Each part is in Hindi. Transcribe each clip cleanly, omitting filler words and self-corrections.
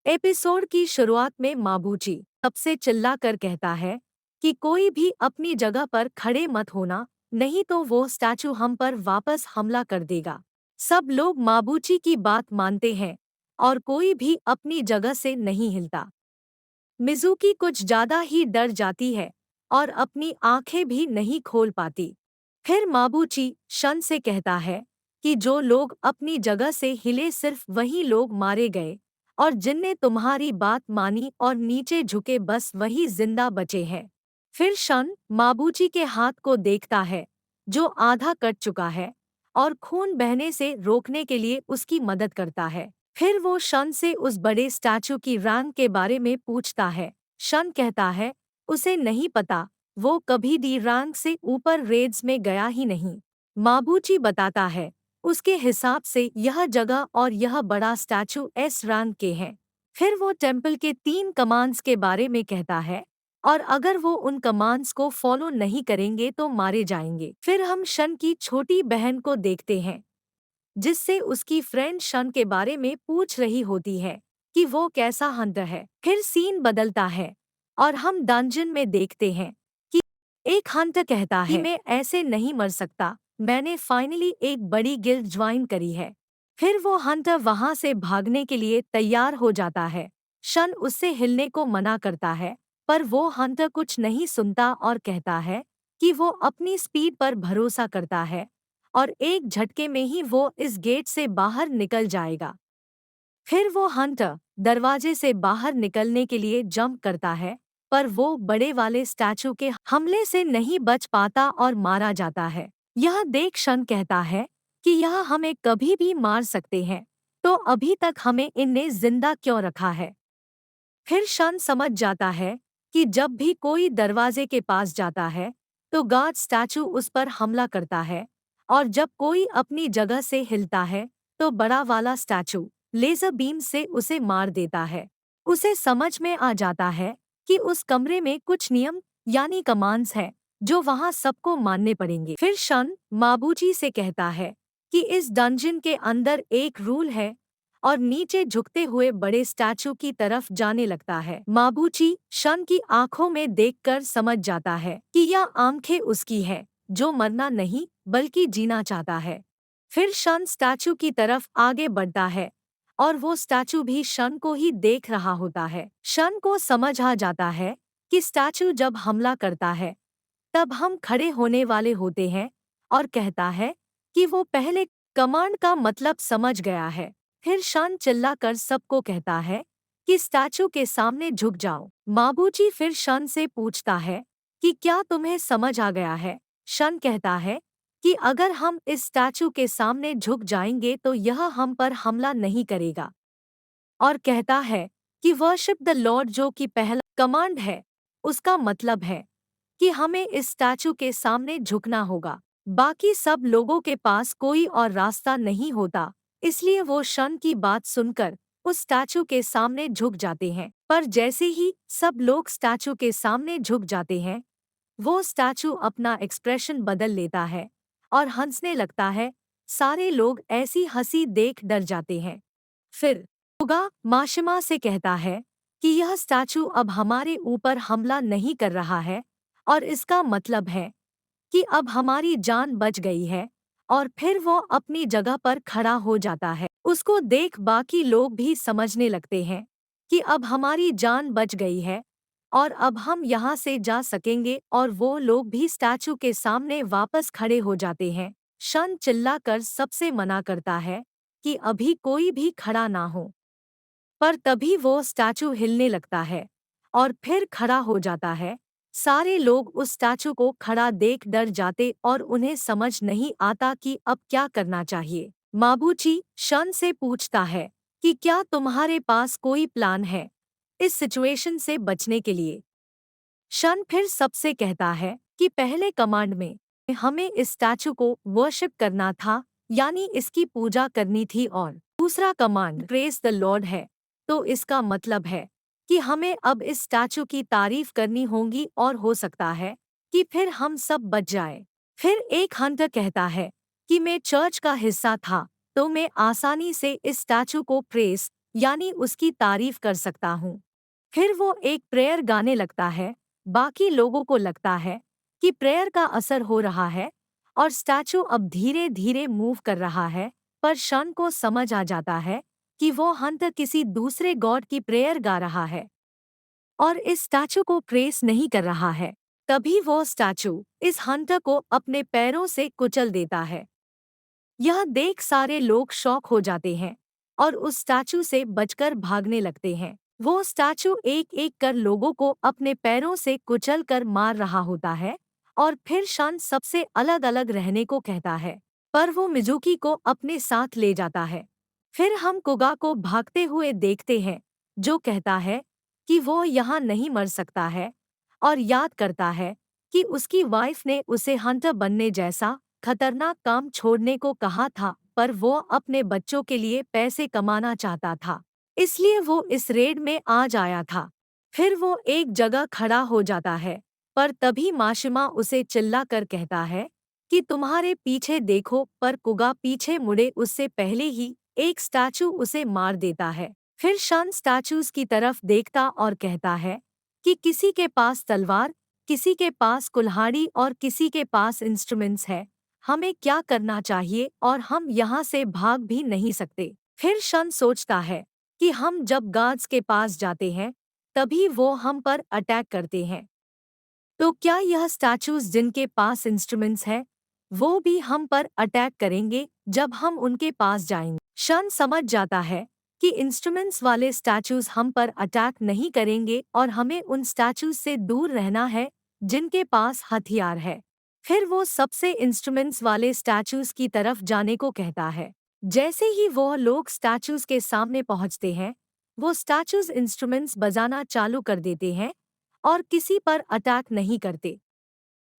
एपिसोड की शुरुआत में माबूजी सबसे चिल्लाकर कहता है कि कोई भी अपनी जगह पर खड़े मत होना, नहीं तो वो स्टैचू हम पर वापस हमला कर देगा। सब लोग माबूजी की बात मानते हैं और कोई भी अपनी जगह से नहीं हिलता। मिज़ुकी कुछ ज्यादा ही डर जाती है और अपनी आंखें भी नहीं खोल पाती। फिर माबूची शन से कहता है कि जो लोग अपनी जगह से हिले सिर्फ वही लोग मारे गए, और जिनने तुम्हारी बात मानी और नीचे झुके बस वही जिंदा बचे हैं। फिर शन माबूची के हाथ को देखता है जो आधा कट चुका है और खून बहने से रोकने के लिए उसकी मदद करता है। फिर वो शन से उस बड़े स्टैचू की रैंक के बारे में पूछता है। शन कहता है उसे नहीं पता, वो कभी डी रैंक से ऊपर रेड्स में गया ही नहीं। माबूची बताता है उसके हिसाब से यह जगह और यह बड़ा स्टैचू एस रैंक के हैं। फिर वो टेम्पल के 3 कमांड्स के बारे में कहता है और अगर वो उन कमांड्स को फॉलो नहीं करेंगे तो मारे जाएंगे। फिर हम शन की छोटी बहन को देखते हैं जिससे उसकी फ्रेंड शन के बारे में पूछ रही होती है कि वो कैसा हंटर है। फिर सीन बदलता है और हम डंजन में देखते हैं कि एक हंटर कहता है कि मैं ऐसे नहीं मर सकता, मैंने फाइनली एक बड़ी गिल्ड ज्वाइन करी है। फिर वो हंटर वहां से भागने के लिए तैयार हो जाता है। शन उससे हिलने को मना करता है पर वो हंटर कुछ नहीं सुनता और कहता है कि वो अपनी स्पीड पर भरोसा करता है और एक झटके में ही वो इस गेट से बाहर निकल जाएगा। फिर वो हंटर दरवाजे से बाहर निकलने के लिए जंप करता है पर वो बड़े वाले स्टैचू के हमले से नहीं बच पाता और मारा जाता है। यह देख शन कहता है कि यह हमें कभी भी मार सकते हैं, तो अभी तक हमें इनने जिंदा क्यों रखा है। फिर शन समझ जाता है कि जब भी कोई दरवाजे के पास जाता है तो गार्ड स्टैचू उस पर हमला करता है, और जब कोई अपनी जगह से हिलता है तो बड़ा वाला स्टैचू लेजर बीम से उसे मार देता है। उसे समझ में आ जाता है कि उस कमरे में कुछ नियम यानी कमांड्स हैं जो वहां सबको मानने पड़ेंगे। फिर शन माबूजी से कहता है कि इस डंजन के अंदर एक रूल है और नीचे झुकते हुए बड़े स्टैचू की तरफ जाने लगता है। माबूची शन की आंखों में देखकर समझ जाता है कि यह आंखें उसकी है जो मरना नहीं बल्कि जीना चाहता है। फिर शन स्टैचू की तरफ आगे बढ़ता है और वो स्टैचू भी शन को ही देख रहा होता है। शन को समझ आ जाता है कि स्टैचू जब हमला करता है तब हम खड़े होने वाले होते हैं, और कहता है कि वो पहले कमांड का मतलब समझ गया है। फिर शन चिल्लाकर सबको कहता है कि स्टैचू के सामने झुक जाओ। माबूजी फिर शन से पूछता है कि क्या तुम्हें समझ आ गया है। शन कहता है कि अगर हम इस स्टैचू के सामने झुक जाएंगे तो यह हम पर हमला नहीं करेगा, और कहता है कि वर्शिप द लॉर्ड जो कि पहला कमांड है, उसका मतलब है कि हमें इस स्टैचू के सामने झुकना होगा। बाकी सब लोगों के पास कोई और रास्ता नहीं होता, इसलिए वो शन की बात सुनकर उस स्टैचू के सामने झुक जाते हैं। पर जैसे ही सब लोग स्टैचू के सामने झुक जाते हैं, वो स्टैचू अपना एक्सप्रेशन बदल लेता है और हंसने लगता है। सारे लोग ऐसी हंसी देख डर जाते हैं। फिर होगा माशिमा से कहता है कि यह स्टैचू अब हमारे ऊपर हमला नहीं कर रहा है, और इसका मतलब है कि अब हमारी जान बच गई है। और फिर वो अपनी जगह पर खड़ा हो जाता है। उसको देख बाकी लोग भी समझने लगते हैं कि अब हमारी जान बच गई है और अब हम यहाँ से जा सकेंगे, और वो लोग भी स्टैचू के सामने वापस खड़े हो जाते हैं। शन चिल्लाकर सबसे मना करता है कि अभी कोई भी खड़ा ना हो, पर तभी वो स्टैचू हिलने लगता है और फिर खड़ा हो जाता है। सारे लोग उस स्टैचू को खड़ा देख डर जाते और उन्हें समझ नहीं आता कि अब क्या करना चाहिए। माबूची शन से पूछता है कि क्या तुम्हारे पास कोई प्लान है इस सिचुएशन से बचने के लिए। शन फिर सबसे कहता है कि पहले कमांड में हमें इस स्टैचू को वर्शिप करना था, यानी इसकी पूजा करनी थी, और दूसरा कमांड प्रेज द लॉर्ड है, तो इसका मतलब है कि हमें अब इस स्टैचू की तारीफ करनी होगी और हो सकता है कि फिर हम सब बच जाए। फिर एक हंटर कहता है कि मैं चर्च का हिस्सा था तो मैं आसानी से इस स्टैचू को प्रेस यानी उसकी तारीफ कर सकता हूँ। फिर वो एक प्रेयर गाने लगता है। बाकी लोगों को लगता है कि प्रेयर का असर हो रहा है और स्टैचू अब धीरे धीरे मूव कर रहा है, पर शन को समझ आ जाता है कि वो हंटर किसी दूसरे गॉड की प्रेयर गा रहा है और इस स्टैचू को प्रेस नहीं कर रहा है। तभी वो स्टैचू इस हंटर को अपने पैरों से कुचल देता है। यह देख सारे लोग शॉक हो जाते हैं और उस स्टैचू से बचकर भागने लगते हैं। वो स्टैचू एक एक कर लोगों को अपने पैरों से कुचल कर मार रहा होता है और फिर शन सबसे अलग अलग रहने को कहता है, पर वो मिजुकी को अपने साथ ले जाता है। फिर हम कुगा को भागते हुए देखते हैं, जो कहता है कि वो यहाँ नहीं मर सकता है और याद करता है कि उसकी वाइफ ने उसे हंटर बनने जैसा खतरनाक काम छोड़ने को कहा था, पर वो अपने बच्चों के लिए पैसे कमाना चाहता था, इसलिए वो इस रेड में आज आया था। फिर वो एक जगह खड़ा हो जाता है, पर तभी माशिमा उसे चिल्ला कर कहता है कि तुम्हारे पीछे देखो, पर कुगा पीछे मुड़े उससे पहले ही एक स्टैचू उसे मार देता है। फिर शन स्टैचूज की तरफ देखता और कहता है कि किसी के पास तलवार, किसी के पास कुल्हाड़ी और किसी के पास इंस्ट्रूमेंट्स है। हमें क्या करना चाहिए, और हम यहाँ से भाग भी नहीं सकते। फिर शन सोचता है कि हम जब गार्ड्स के पास जाते हैं तभी वो हम पर अटैक करते हैं, तो क्या यह स्टैचूज जिनके पास इंस्ट्रूमेंट्स है वो भी हम पर अटैक करेंगे जब हम उनके पास जाएंगे। शन समझ जाता है कि इंस्ट्रूमेंट्स वाले स्टैचूज हम पर अटैक नहीं करेंगे और हमें उन स्टैचूज से दूर रहना है जिनके पास हथियार है। फिर वो सबसे इंस्ट्रूमेंट्स वाले स्टैचूज की तरफ जाने को कहता है। जैसे ही वो लोग स्टैचूज के सामने पहुंचते हैं, वो स्टैचूज इंस्ट्रूमेंट्स बजाना चालू कर देते हैं और किसी पर अटैक नहीं करते।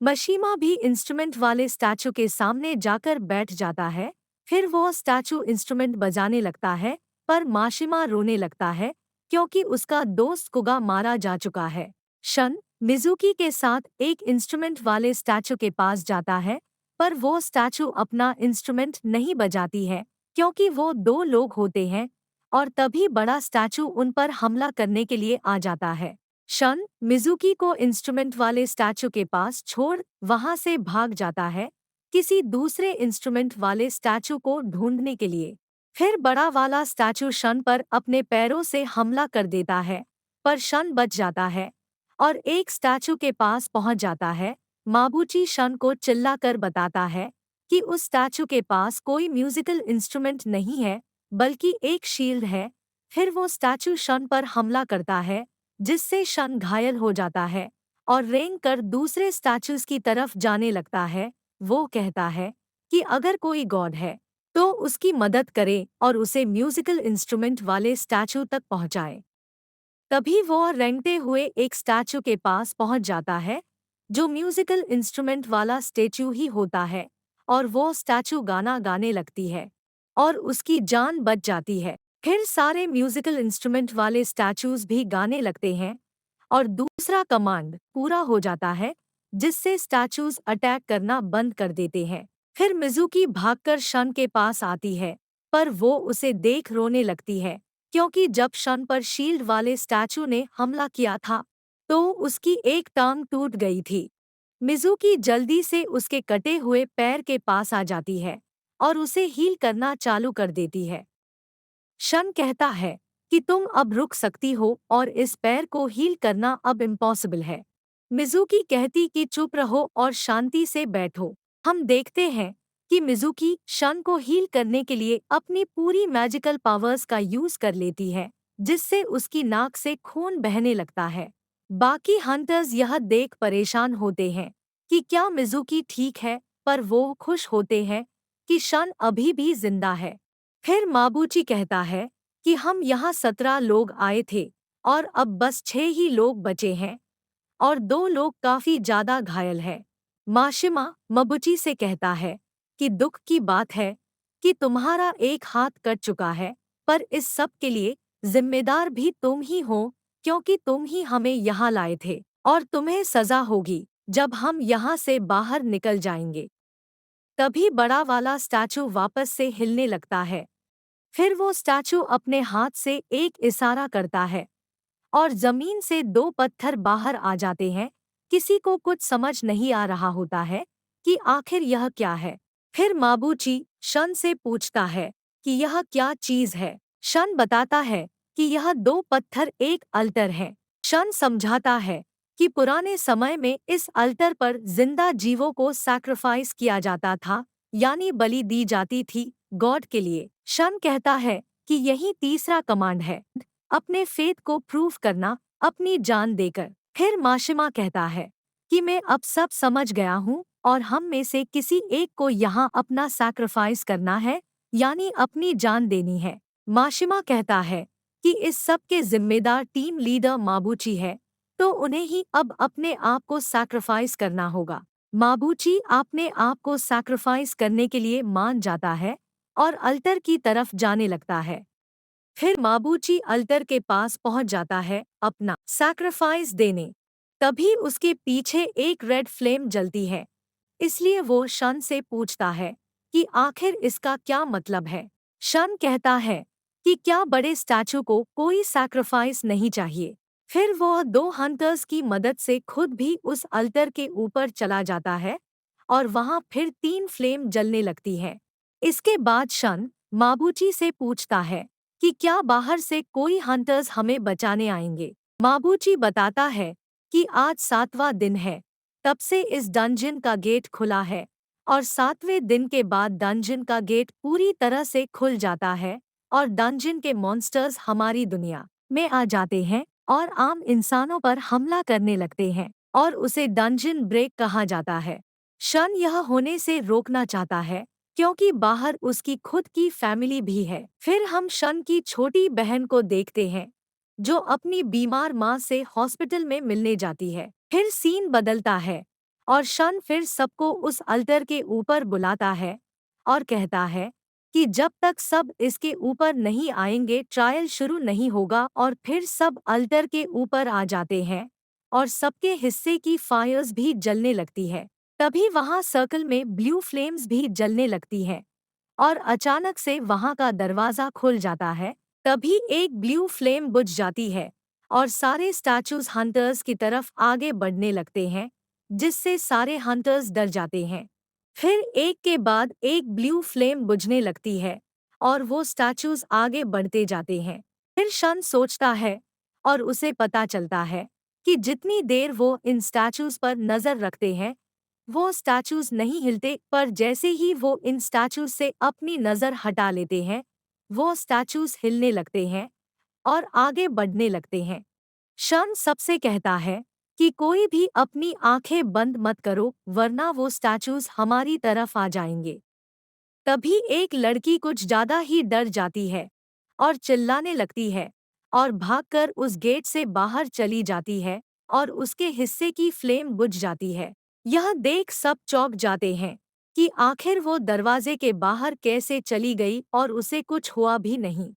मशीमा भी इंस्ट्रूमेंट वाले स्टैचू के सामने जाकर बैठ जाता है। फिर वो स्टैचू इंस्ट्रूमेंट बजाने लगता है, पर माशिमा रोने लगता है क्योंकि उसका दोस्त कुगा मारा जा चुका है। शन मिजुकी के साथ एक इंस्ट्रूमेंट वाले स्टैचू के पास जाता है, पर वो स्टैचू अपना इंस्ट्रूमेंट नहीं बजाती है क्योंकि वो दो लोग होते हैं और तभी बड़ा स्टैचू उन पर हमला करने के लिए आ जाता है। शन मिजुकी को इंस्ट्रूमेंट वाले स्टैचू के पास छोड़ वहां से भाग जाता है किसी दूसरे इंस्ट्रूमेंट वाले स्टैचू को ढूंढने के लिए। फिर बड़ा वाला स्टैचू शन पर अपने पैरों से हमला कर देता है, पर शन बच जाता है और एक स्टैचू के पास पहुंच जाता है। माबूची शन को चिल्लाकर बताता है कि उस स्टैचू के पास कोई म्यूजिकल इंस्ट्रूमेंट नहीं है, बल्कि एक शील्ड है। फिर वो स्टैचू शन पर हमला करता है, जिससे शन घायल हो जाता है और रेंग कर दूसरे स्टैचूज की तरफ जाने लगता है। वो कहता है कि अगर कोई गॉड है तो उसकी मदद करे और उसे म्यूजिकल इंस्ट्रूमेंट वाले स्टैचू तक पहुंचाए। तभी वो रेंगते हुए एक स्टैचू के पास पहुंच जाता है, जो म्यूजिकल इंस्ट्रूमेंट वाला स्टैचू ही होता है, और वो स्टैचू गाना गाने लगती है और उसकी जान बच जाती है। फिर सारे म्यूजिकल इंस्ट्रूमेंट वाले स्टैचूज भी गाने लगते हैं और दूसरा कमांड पूरा हो जाता है, जिससे स्टैचूज अटैक करना बंद कर देते हैं। फिर मिजुकी भागकर शन के पास आती है, पर वो उसे देख रोने लगती है क्योंकि जब शन पर शील्ड वाले स्टैचू ने हमला किया था तो उसकी एक टांग टूट गई थी। मिजुकी जल्दी से उसके कटे हुए पैर के पास आ जाती है और उसे हील करना चालू कर देती है। शन कहता है कि तुम अब रुक सकती हो और इस पैर को हील करना अब इम्पॉसिबल है। मिजुकी कहती कि चुप रहो और शांति से बैठो। हम देखते हैं कि मिजुकी शन को हील करने के लिए अपनी पूरी मैजिकल पावर्स का यूज कर लेती है, जिससे उसकी नाक से खून बहने लगता है। बाकी हंटर्स यह देख परेशान होते हैं कि क्या मिजुकी ठीक है, पर वो खुश होते हैं कि शन अभी भी जिंदा है। फिर माबूची कहता है कि हम यहाँ 17 लोग आए थे और अब बस 6 ही लोग बचे हैं और 2 लोग काफी ज्यादा घायल हैं। माशिमा मबूची से कहता है कि दुख की बात है कि तुम्हारा एक हाथ कट चुका है, पर इस सब के लिए जिम्मेदार भी तुम ही हो क्योंकि तुम ही हमें यहाँ लाए थे और तुम्हें सजा होगी जब हम यहाँ से बाहर निकल जाएंगे। तभी बड़ा वाला स्टैचू वापस से हिलने लगता है। फिर वो स्टैचू अपने हाथ से एक इशारा करता है और जमीन से दो पत्थर बाहर आ जाते हैं। किसी को कुछ समझ नहीं आ रहा होता है कि आखिर यह क्या है। फिर माबूची शन से पूछता है कि यह क्या चीज है। शन बताता है कि यह दो पत्थर एक अल्टर है। शन समझाता है कि पुराने समय में इस अल्टर पर जिंदा जीवों को सैक्रिफाइस किया जाता था, यानी बलि दी जाती थी गॉड के लिए। शन कहता है कि यही तीसरा कमांड है, अपने फेथ को प्रूव करना, अपनी जान देकर। फिर माशिमा कहता है कि मैं अब सब समझ गया हूँ और हम में से किसी एक को यहाँ अपना सैक्रिफाइस करना है, यानी अपनी जान देनी है। माशिमा कहता है कि इस सब के जिम्मेदार टीम लीडर माबूची है, तो उन्हें ही अब अपने आप को सैक्रिफाइस करना होगा। माबूची अपने आप को सैक्रिफाइस करने के लिए मान जाता है और अल्टर की तरफ जाने लगता है। फिर माबूची अल्टर के पास पहुंच जाता है अपना सैक्रिफाइस देने। तभी उसके पीछे एक रेड फ्लेम जलती है, इसलिए वो शन से पूछता है कि आखिर इसका क्या मतलब है। शन कहता है कि क्या बड़े स्टैचू को कोई सैक्रिफाइस नहीं चाहिए। फिर वो दो हंटर्स की मदद से खुद भी उस अल्टर के ऊपर चला जाता है और वहां फिर तीन फ्लेम जलने लगती है। इसके बाद शन माबूची से पूछता है कि क्या बाहर से कोई हंटर्स हमें बचाने आएंगे। माबूची बताता है कि आज 7वां दिन है, तब से इस डंजन का गेट खुला है और 7वें दिन के बाद डंजन का गेट पूरी तरह से खुल जाता है और डंजन के मॉन्स्टर्स हमारी दुनिया में आ जाते हैं और आम इंसानों पर हमला करने लगते हैं और उसे डंजन ब्रेक कहा जाता है। शन यह होने से रोकना चाहता है क्योंकि बाहर उसकी खुद की फैमिली भी है। फिर हम शन की छोटी बहन को देखते हैं जो अपनी बीमार माँ से हॉस्पिटल में मिलने जाती है। फिर सीन बदलता है और शन फिर सबको उस अल्टर के ऊपर बुलाता है और कहता है कि जब तक सब इसके ऊपर नहीं आएंगे ट्रायल शुरू नहीं होगा। और फिर सब अल्टर के ऊपर आ जाते हैं और सबके हिस्से की फायर्स भी जलने लगती है। तभी वहां सर्कल में ब्लू फ्लेम्स भी जलने लगती हैं और अचानक से वहां का दरवाजा खुल जाता है। तभी एक ब्लू फ्लेम बुझ जाती है और सारे स्टैचूज हंटर्स की तरफ आगे बढ़ने लगते हैं, जिससे सारे हंटर्स डर जाते हैं। फिर एक के बाद एक ब्लू फ्लेम बुझने लगती है और वो स्टैचूज आगे बढ़ते जाते हैं। फिर शन सोचता है और उसे पता चलता है कि जितनी देर वो इन स्टैचूज पर नजर रखते हैं वो स्टैचूज नहीं हिलते, पर जैसे ही वो इन स्टैचूज से अपनी नजर हटा लेते हैं वो स्टैचूज हिलने लगते हैं और आगे बढ़ने लगते हैं। शन सबसे कहता है कि कोई भी अपनी आंखें बंद मत करो वरना वो स्टैचूज हमारी तरफ आ जाएंगे। तभी एक लड़की कुछ ज्यादा ही डर जाती है और चिल्लाने लगती है और भागकर उस गेट से बाहर चली जाती है और उसके हिस्से की फ्लेम बुझ जाती है। यह देख सब चौंक जाते हैं कि आखिर वो दरवाजे के बाहर कैसे चली गई और उसे कुछ हुआ भी नहीं।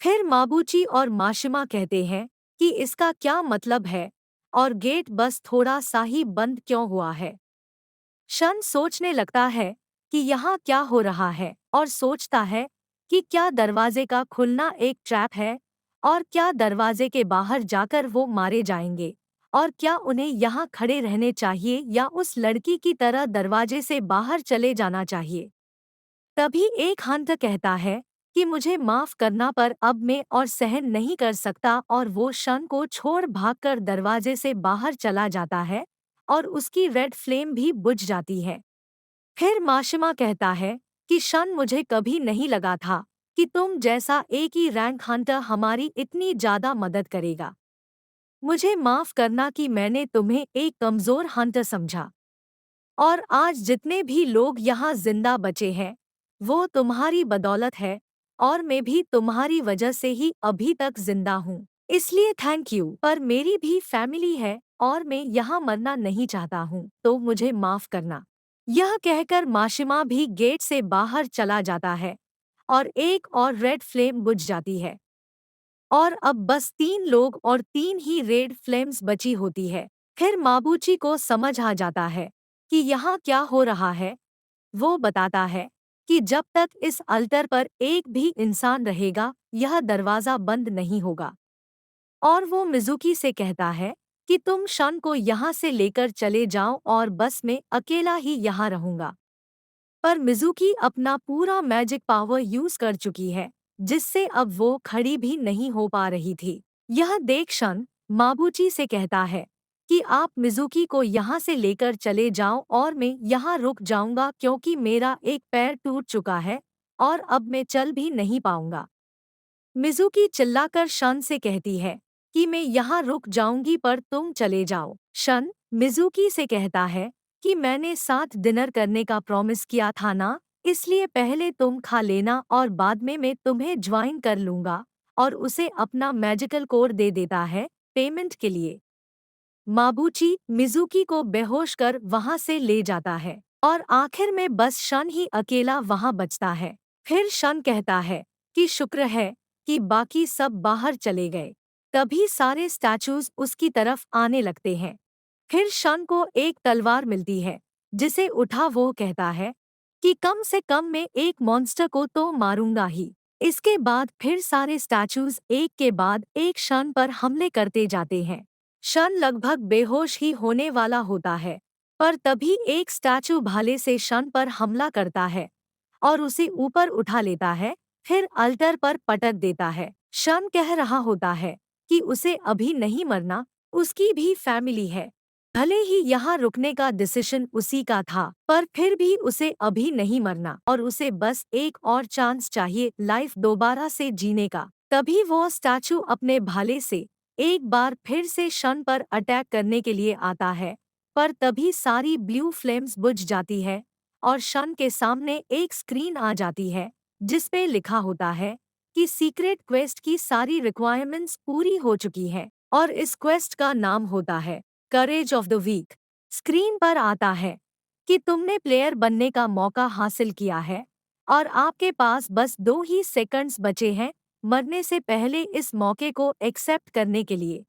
फिर माबूची और माशिमा कहते हैं कि इसका क्या मतलब है और गेट बस थोड़ा सा ही बंद क्यों हुआ है। शन सोचने लगता है कि यहाँ क्या हो रहा है और सोचता है कि क्या दरवाजे का खुलना एक ट्रैप है और क्या दरवाजे के बाहर जाकर वो मारे जाएंगे और क्या उन्हें यहाँ खड़े रहने चाहिए या उस लड़की की तरह दरवाजे से बाहर चले जाना चाहिए। तभी एक हंट कहता है कि मुझे माफ करना पर अब मैं और सहन नहीं कर सकता और वो शन को छोड़ भागकर दरवाजे से बाहर चला जाता है और उसकी रेड फ्लेम भी बुझ जाती है। फिर माशिमा कहता है कि शन मुझे कभी नहीं लगा था कि तुम जैसा एक ही रैंक हंटर हमारी इतनी ज्यादा मदद करेगा। मुझे माफ करना कि मैंने तुम्हें एक कमजोर हंटर समझा और आज जितने भी लोग यहाँ जिंदा बचे हैं वो तुम्हारी बदौलत है और मैं भी तुम्हारी वजह से ही अभी तक जिंदा हूँ, इसलिए थैंक यू। पर मेरी भी फैमिली है और मैं यहाँ मरना नहीं चाहता हूँ, तो मुझे माफ करना। यह कहकर माशिमा भी गेट से बाहर चला जाता है और एक और रेड फ्लेम बुझ जाती है और अब बस 3 लोग और 3 ही रेड फ्लेम्स बची होती है। फिर माबूची को समझ आ जाता है कि यहाँ क्या हो रहा है। वो बताता है कि जब तक इस अल्टर पर एक भी इंसान रहेगा यह दरवाज़ा बंद नहीं होगा। और वो मिज़ुकी से कहता है कि तुम शन को यहाँ से लेकर चले जाओ और बस मैं अकेला ही यहाँ रहूँगा। पर मिज़ुकी अपना पूरा मैजिक पावर यूज़ कर चुकी है, जिससे अब वो खड़ी भी नहीं हो पा रही थी। यह देख शन माबूची से कहता है कि आप मिज़ुकी को यहाँ से लेकर चले जाओ और मैं यहाँ रुक जाऊँगा क्योंकि मेरा एक पैर टूट चुका है और अब मैं चल भी नहीं पाऊँगा। मिज़ुकी चिल्लाकर शन से कहती है कि मैं यहाँ रुक जाऊंगी पर तुम चले जाओ। शन मिज़ुकी से कहता है कि मैंने साथ डिनर करने का प्रॉमिस किया था ना, इसलिए पहले तुम खा लेना और बाद में मैं तुम्हें ज्वाइन कर लूंगा, और उसे अपना मैजिकल कोड दे देता है पेमेंट के लिए। माबूची मिज़ुकी को बेहोश कर वहां से ले जाता है और आखिर में बस शन ही अकेला वहां बचता है। फिर शन कहता है कि शुक्र है कि बाकी सब बाहर चले गए। तभी सारे स्टैचूज उसकी तरफ आने लगते हैं। फिर शन को एक तलवार मिलती है, जिसे उठा वो कहता है कि कम से कम मैं एक मॉन्स्टर को तो मारूंगा ही। इसके बाद फिर सारे स्टैचूज एक के बाद एक शन पर हमले करते जाते हैं। शन लगभग बेहोश ही होने वाला होता है, पर तभी एक स्टैचू भाले से शन पर हमला करता है और उसे ऊपर उठा लेता है, फिर अल्टर पर पटक देता है। शन कह रहा होता है कि उसे अभी नहीं मरना, उसकी भी फैमिली है। भले ही यहाँ रुकने का डिसीजन उसी का था, पर फिर भी उसे अभी नहीं मरना और उसे बस एक और चांस चाहिए लाइफ दोबारा से जीने का। तभी वो स्टैचू अपने भाले से एक बार फिर से शन पर अटैक करने के लिए आता है, पर तभी सारी ब्लू फ्लेम्स बुझ जाती है और शन के सामने एक स्क्रीन आ जाती है, जिस पे लिखा होता है कि सीक्रेट क्वेस्ट की सारी रिक्वायरमेंट्स पूरी हो चुकी हैं और इस क्वेस्ट का नाम होता है courage of the week. Screen पर आता है कि तुमने प्लेयर बनने का मौका हासिल किया है और आपके पास बस 2 ही सेकंड्स बचे हैं मरने से पहले इस मौके को एक्सेप्ट करने के लिए।